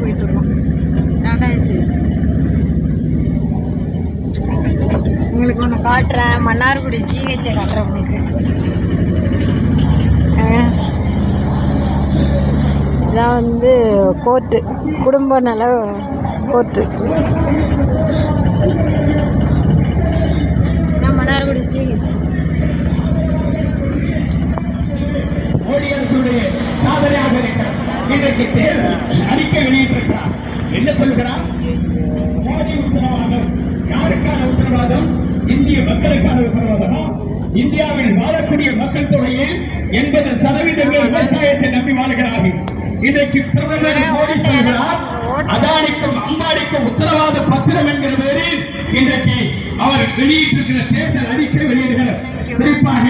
போயிட்டு இருக்கோம். உங்களுக்கு ஒன்று காட்டுறேன், மன்னார்குடி ஜிஹெச்சை காட்டுறேன் உங்களுக்கு. இதான் வந்து கோர்ட்டு, குடும்ப நல கோர்ட்டு. இதான் மன்னார்குடி ஜிஹெச். என்ன சொல்கிறார்? மோடி உத்தரவாதம் யாருக்கான உத்தரவாதம்? இந்திய மக்களுக்கான உத்தரவாதமா? இந்தியாவில் வாழக்கூடிய மக்கள் தொகையில் 80% விவசாயத்தை நம்பி வாழ்கிறார்கள். இன்றைக்கு பிரதமர் மோடி சொல்கிறார், அதானிக்கும் அம்பானிக்கும் உத்தரவாத பத்திரம் என்கிற பேரில் இன்றைக்கு அவர் வெளியிட்டிருக்கிற தேர்தல் அறிக்கை வெளியிடுகிறார். குறிப்பாக